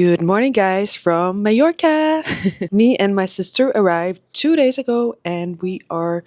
Good morning, guys, from Mallorca. Me and my sister arrived 2 days ago, and we are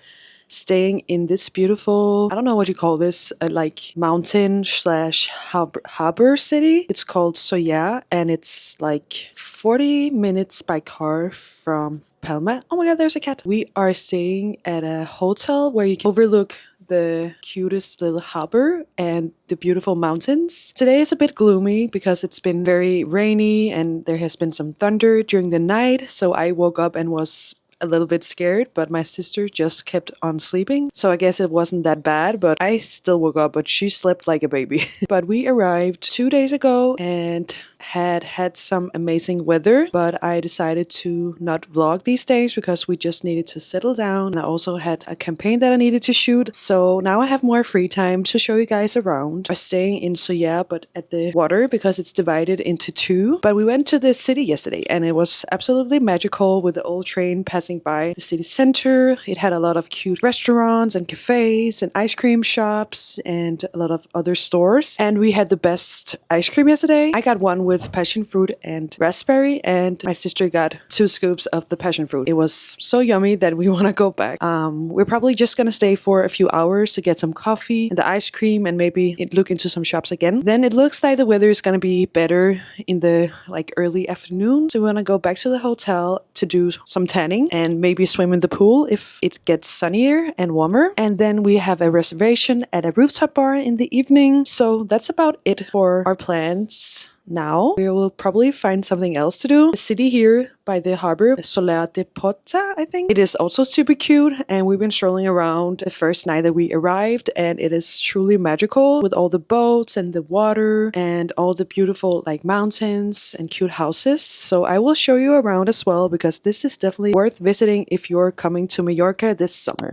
staying in this beautiful, I don't know what you call this, like mountain slash harbor city. It's called Sóller, and it's like 40 minutes by car from Palma. Oh my god, there's a cat. We are staying at a hotel where you can overlook the cutest little harbor and the beautiful mountains. Today is a bit gloomy because it's been very rainy and there has been some thunder during the night. So I woke up and was a little bit scared, but my sister just kept on sleeping. So I guess it wasn't that bad, but I still woke up, but she slept like a baby. But we arrived 2 days ago and had some amazing weather, but I decided to not vlog these days because we just needed to settle down. I also had a campaign that I needed to shoot, so now I have more free time to show you guys around. We're staying in Sóller, but at the water because it's divided into two. But we went to the city yesterday and it was absolutely magical with the old train passing by the city center. It had a lot of cute restaurants and cafes and ice cream shops and a lot of other stores. And we had the best ice cream yesterday. I got one with passion fruit and raspberry, and my sister got 2 scoops of the passion fruit. It was so yummy that we want to go back. We're probably just gonna stay for a few hours to get some coffee and the ice cream and maybe look into some shops again. Then it looks like the weather is gonna be better in the early afternoon, so we want to go back to the hotel to do some tanning and maybe swim in the pool if it gets sunnier and warmer. And then we have a reservation at a rooftop bar in the evening. So that's about it for our plans. Now we will probably find something else to do. The city here by the harbor, Sóller de Porta, I think. It is also super cute, and we've been strolling around the first night that we arrived, and it is truly magical with all the boats and the water and all the beautiful mountains and cute houses. So I will show you around as well because this is definitely worth visiting if you're coming to Mallorca this summer.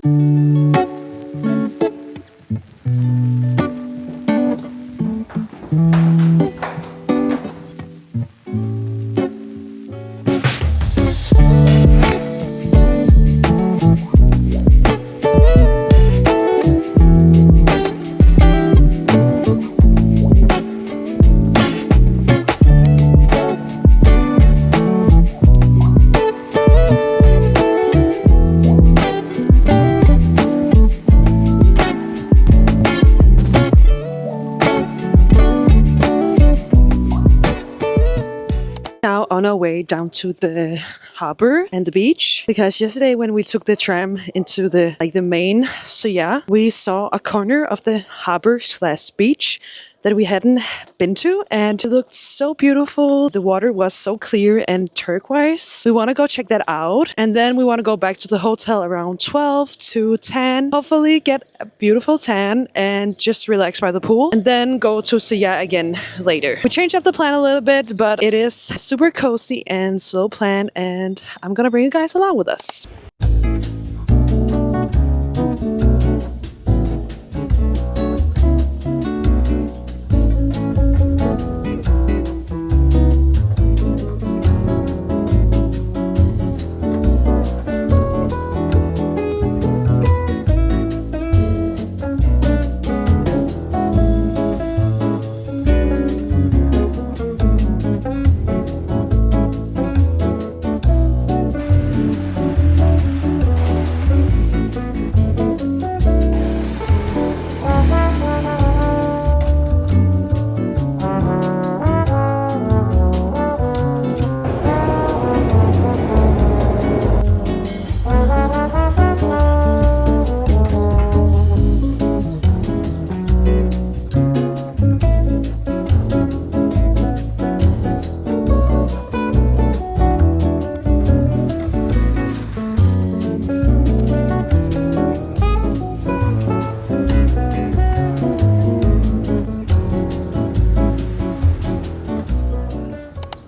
Now on our way down to the harbor and the beach, because yesterday when we took the tram into the main Sóller, we saw a corner of the harbor slash beach that we hadn't been to, and it looked so beautiful. The water was so clear and turquoise. We want to go check that out, and then we want to go back to the hotel around 12 to 10, hopefully get a beautiful tan and just relax by the pool, and then go to Sóller again later. We changed up the plan a little bit, but it is super cozy and slow plan, and I'm gonna bring you guys along with us.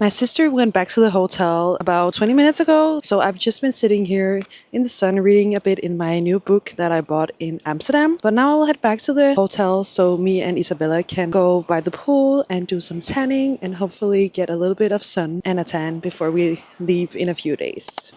My sister went back to the hotel about 20 minutes ago, so I've just been sitting here in the sun reading a bit in my new book that I bought in Amsterdam. But now I'll head back to the hotel so me and Isabella can go by the pool and do some tanning and hopefully get a little bit of sun and a tan before we leave in a few days.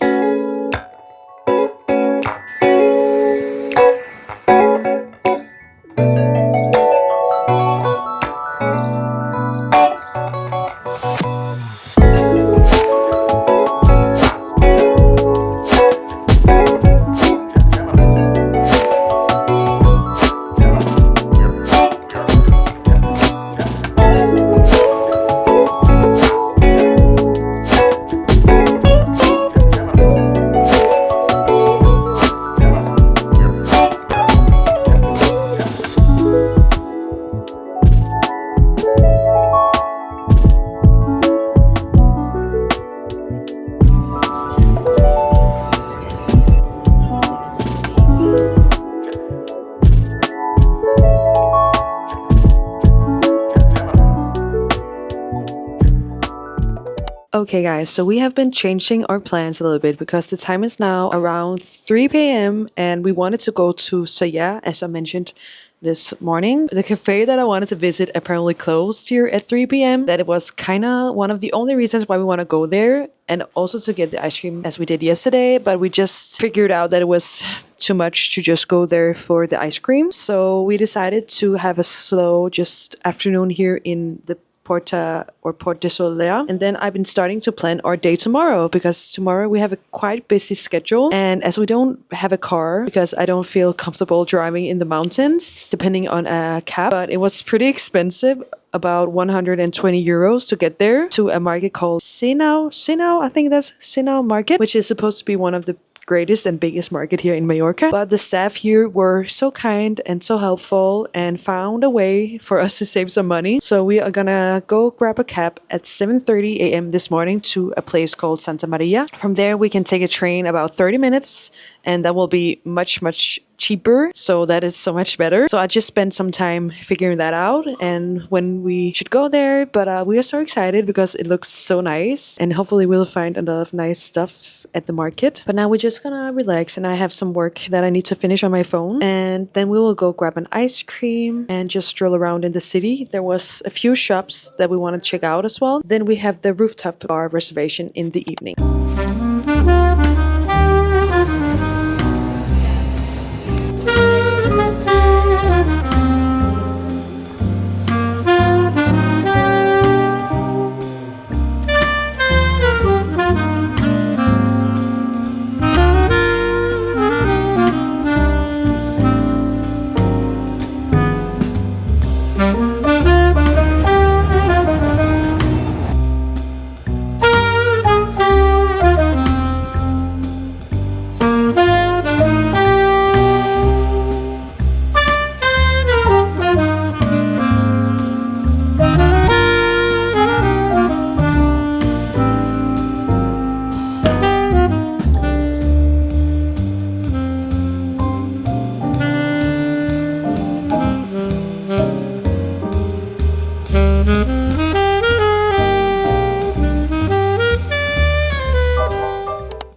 Okay, guys, so we have been changing our plans a little bit because the time is now around 3 p.m. and we wanted to go to Deia, as I mentioned this morning. The cafe that I wanted to visit apparently closed here at 3 p.m. That it was kind of one of the only reasons why we want to go there, and also to get the ice cream as we did yesterday, but we just figured out that it was too much to just go there for the ice cream. So we decided to have a slow just afternoon here in the Port de Sóller. And then I've been starting to plan our day tomorrow, because tomorrow we have a quite busy schedule. And as we don't have a car, because I don't feel comfortable driving in the mountains, depending on a cab, but it was pretty expensive, about 120 euros to get there, to a market called Sinau, I think that's Sinau Market, which is supposed to be one of the greatest and biggest market here in Mallorca. But the staff here were so kind and so helpful and found a way for us to save some money. So we are gonna go grab a cab at 7:30 a.m. this morning to a place called Santa Maria. From there we can take a train about 30 minutes, and that will be much cheaper, so that is so much better. So I just spent some time figuring that out and when we should go there, but we are so excited because it looks so nice, and hopefully we'll find a lot of nice stuff at the market. But now we're just gonna relax, and I have some work that I need to finish on my phone, and then we will go grab an ice cream and just stroll around in the city. There was a few shops that we want to check out as well. Then we have the Rooftop bar reservation in the evening.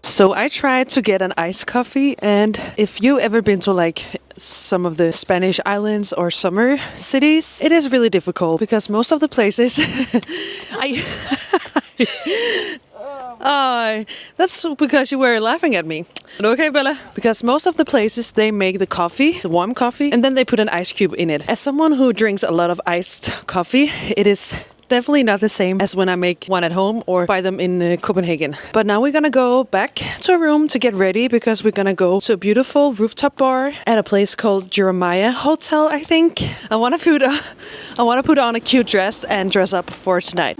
So I tried to get an iced coffee, and if you ever been to like some of the Spanish islands or summer cities, it is really difficult because most of the places that's because you were laughing at me. Okay, Bella? Because most of the places, they make the coffee, the warm coffee, and then they put an ice cube in it. As someone who drinks a lot of iced coffee, it is definitely not the same as when I make one at home or buy them in Copenhagen. But now we're gonna go back to a room to get ready, because we're gonna go to a beautiful rooftop bar at a place called Jeremiah Hotel, I think. I wanna put on a cute dress and dress up for tonight.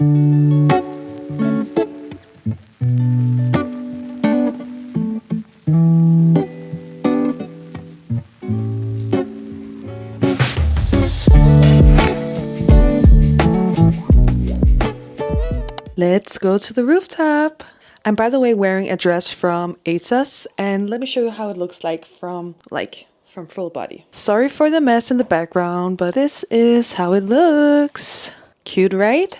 Let's go to the rooftop. I'm, by the way, wearing a dress from ASOS, and let me show you how it looks like from full body. Sorry for the mess in the background, but this is how it looks. Cute, right?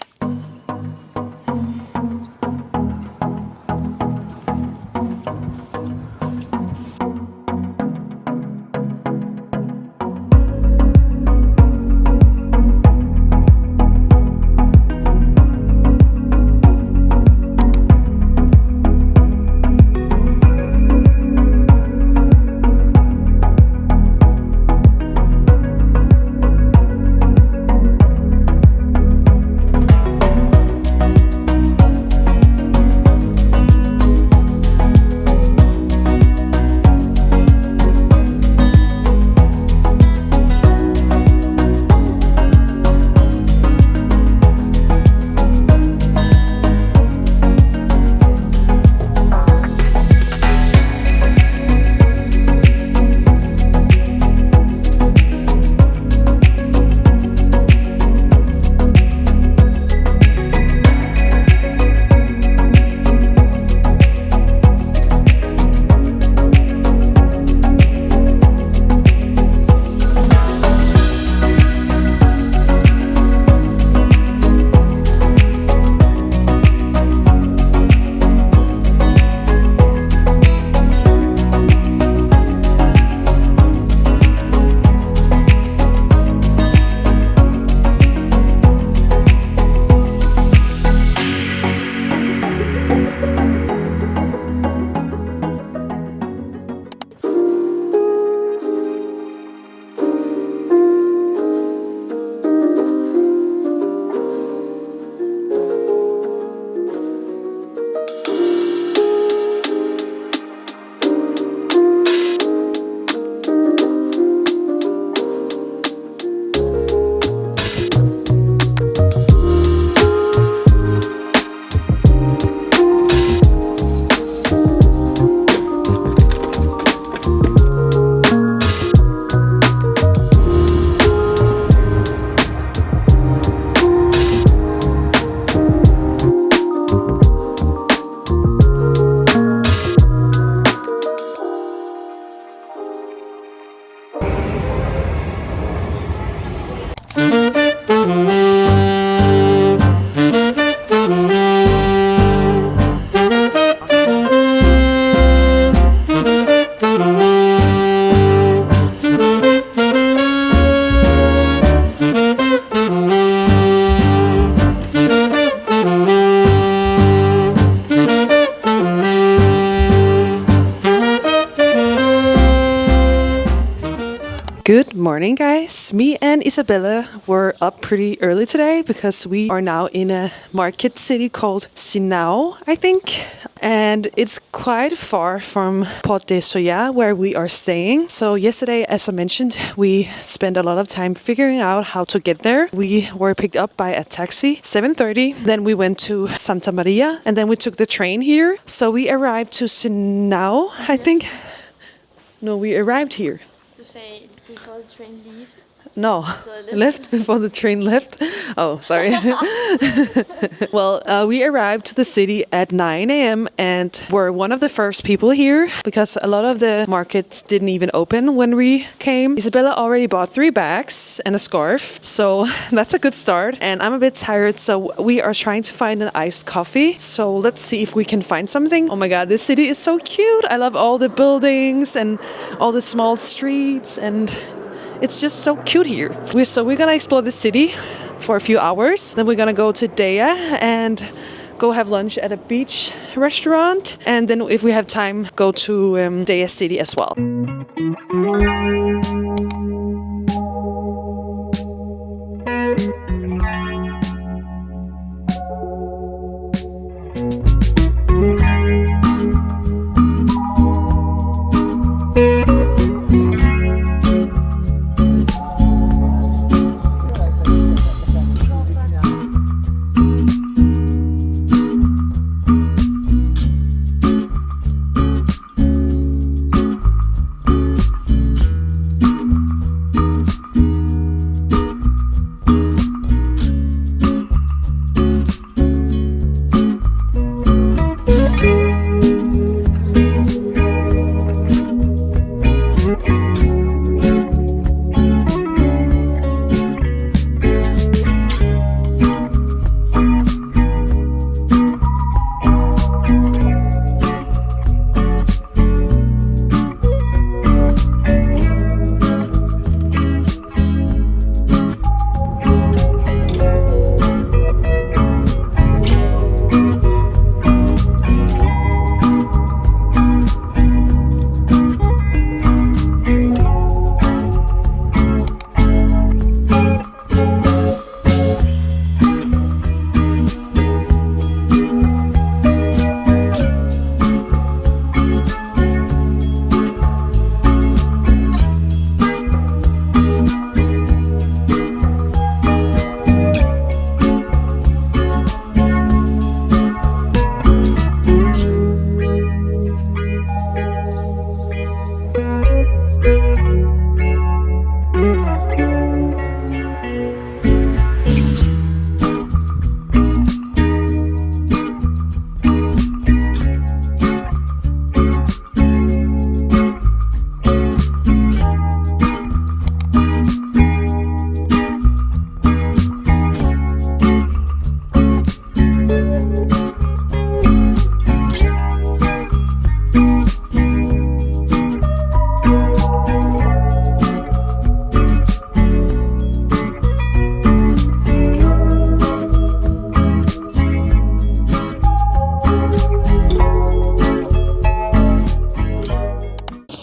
Good morning, guys. Me and Isabella were up pretty early today because we are now in a market city called Sinau, I think. And it's quite far from Port de Sóller, where we are staying. So yesterday, as I mentioned, we spent a lot of time figuring out how to get there. We were picked up by a taxi, 7:30. Then we went to Santa Maria, and then we took the train here. So we arrived to Sinau, I think. No, we arrived here. To say before the train leaves. No, left before the train left. Oh, sorry. Well, we arrived to the city at 9 a.m. and were one of the first people here because a lot of the markets didn't even open when we came. Isabella already bought 3 bags and a scarf, so that's a good start. And I'm a bit tired, so we are trying to find an iced coffee. So let's see if we can find something. Oh my god, this city is so cute. I love all the buildings and all the small streets, and it's just so cute here. We're gonna explore the city for a few hours. Then we're gonna go to Deia and go have lunch at a beach restaurant. And then if we have time, go to Deia city as well.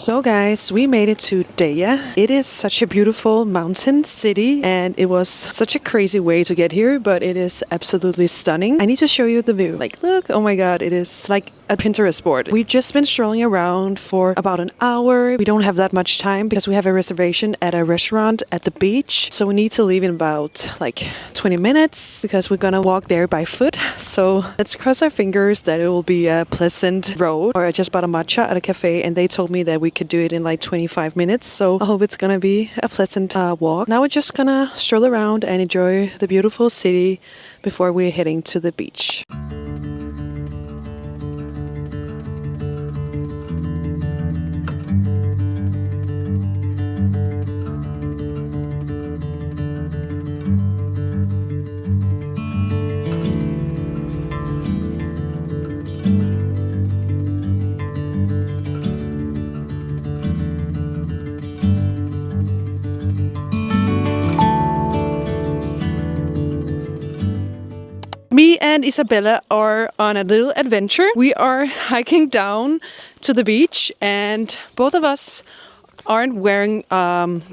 So guys, we made it to Deia. It is such a beautiful mountain city and it was such a crazy way to get here, but it is absolutely stunning. I need to show you the view. Like, look, oh my god, it is like a Pinterest board. We've just been strolling around for about an hour. We don't have that much time because we have a reservation at a restaurant at the beach. So we need to leave in about like 20 minutes because we're gonna walk there by foot. So let's cross our fingers that it will be a pleasant road. Or I just bought a matcha at a cafe and they told me that we could do it in like 25 minutes. So I hope it's gonna be a pleasant walk. Now we're just gonna stroll around and enjoy the beautiful city before we're heading to the beach. Me and Isabella are on a little adventure. We are hiking down to the beach and both of us aren't wearing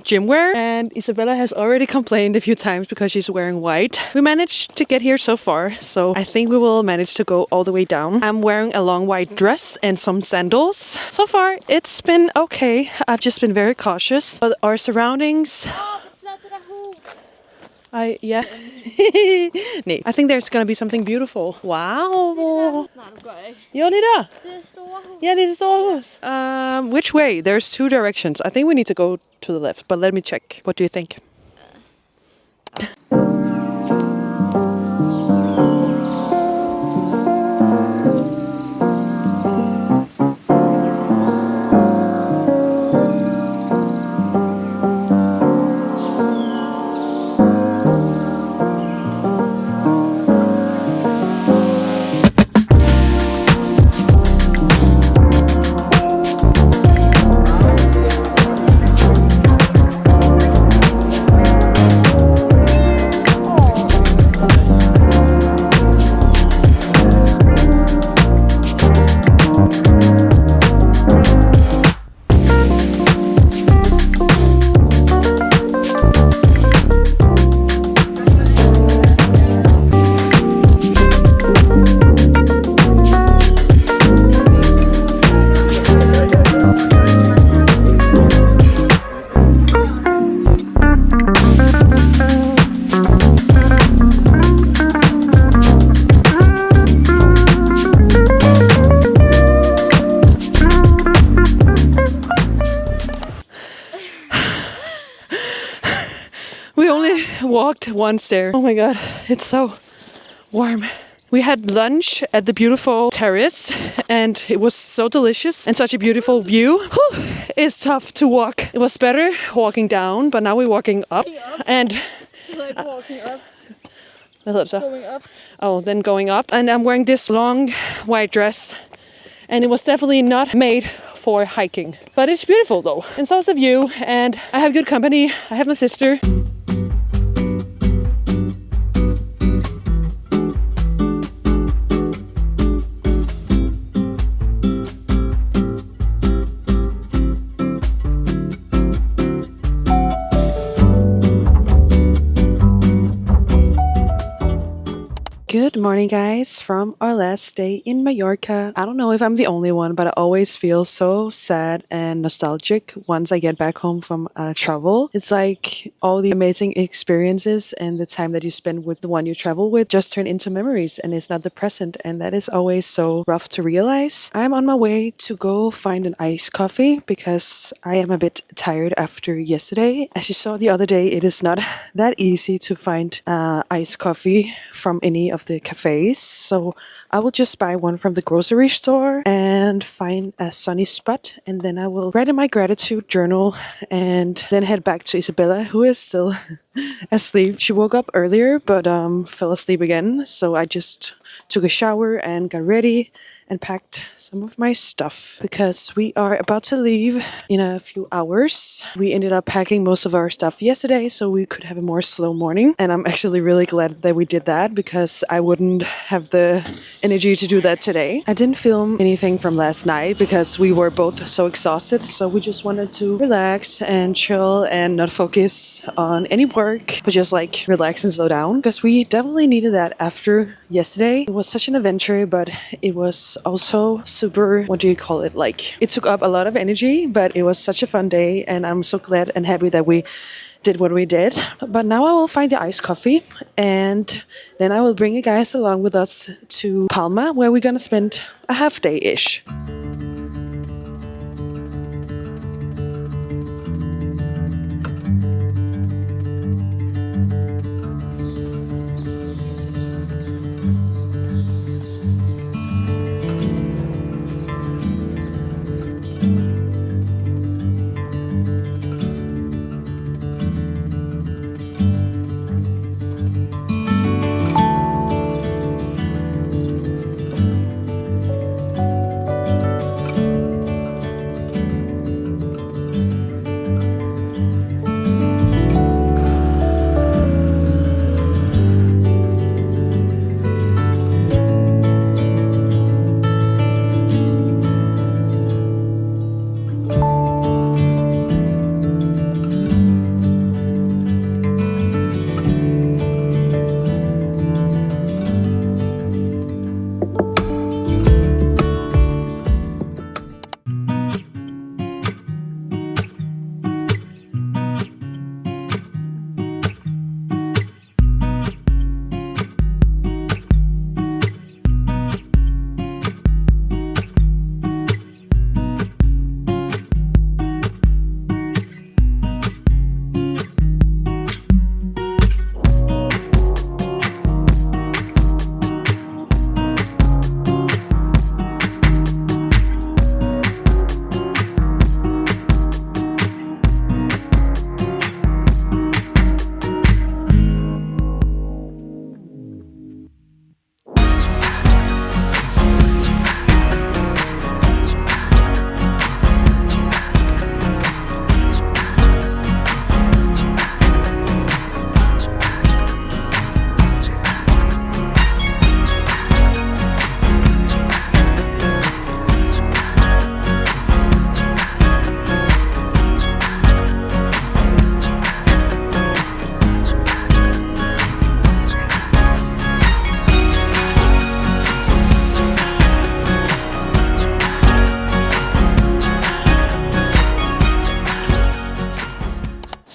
gym wear, and Isabella has already complained a few times because she's wearing white. We managed to get here so far, so I think we will manage to go all the way down. I'm wearing a long white dress and some sandals. So far, it's been okay. I've just been very cautious. But our surroundings... Yeah. Nej, I think there's gonna be something beautiful. Wow. Jo, det er der. Ja, det er det store hus. Which way? There's two directions. I think we need to go to the left, but let me check. What do you think? We only walked one stair. Oh my god, it's so warm. We had lunch at the beautiful terrace and it was so delicious and such a beautiful view. Whew, it's tough to walk. It was better walking down, but now we're walking up. And Like walking up. hvad hedder det så? Going up. Oh, then going up. And I'm wearing this long white dress. And it was definitely not made for hiking. But it's beautiful though. And so is the view. And I have good company. I have my sister. Good morning, guys, from our last day in Mallorca. I don't know if I'm the only one, but I always feel so sad and nostalgic once I get back home from travel. It's like all the amazing experiences and the time that you spend with the one you travel with just turn into memories and it's not the present. And that is always so rough to realize. I'm on my way to go find an iced coffee because I am a bit tired after yesterday. As you saw the other day, it is not that easy to find iced coffee from any of the cafes, so I will just buy one from the grocery store and find a sunny spot, and then I will write in my gratitude journal and then head back to Isabella, who is still asleep. She woke up earlier but fell asleep again, so I just took a shower and got ready and packed some of my stuff because we are about to leave in a few hours. We ended up packing most of our stuff yesterday so we could have a more slow morning, and I'm actually really glad that we did that because I wouldn't have the energy to do that today. I didn't film anything from last night because we were both so exhausted, so we just wanted to relax and chill and not focus on any work but just like relax and slow down because we definitely needed that after yesterday. It was such an adventure, but it was also super, what do you call it, like it took up a lot of energy, but it was such a fun day and I'm so glad and happy that we did what we did. But now I will find the iced coffee and then I will bring you guys along with us to Palma, where we're gonna spend a half day-ish.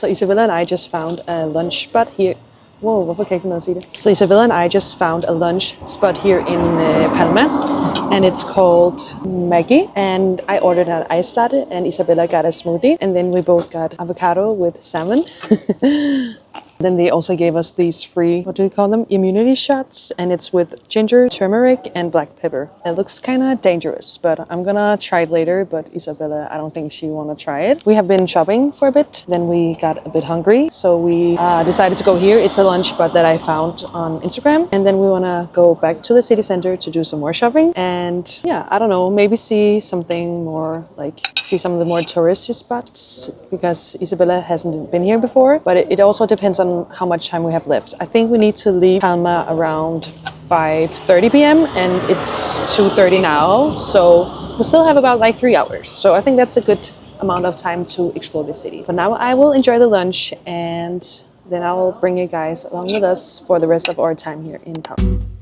So Isabella and I just found a lunch spot here. Whoa, hvorfor kan jeg ikke med at sige det? So Isabella and I just found a lunch spot here in Palma, and it's called Maggie. And I ordered an iced latte, and Isabella got a smoothie, and then we both got avocado with salmon. Then they also gave us these free, what do you call them? Immunity shots. And it's with ginger, turmeric, and black pepper. It looks kind of dangerous, but I'm gonna try it later. But Isabella, I don't think she wanna try it. We have been shopping for a bit. Then we got a bit hungry. So we decided to go here. It's a lunch spot that I found on Instagram. And then we wanna go back to the city center to do some more shopping. And yeah, I don't know, maybe see something more, like see some of the more touristy spots, because Isabella hasn't been here before. But it also depends on how much time we have left. I think we need to leave Palma around 5:30 p.m. and it's 2:30 now, so we still have about like 3 hours. So I think that's a good amount of time to explore the city. But now I will enjoy the lunch, and then I'll bring you guys along with us for the rest of our time here in Palma.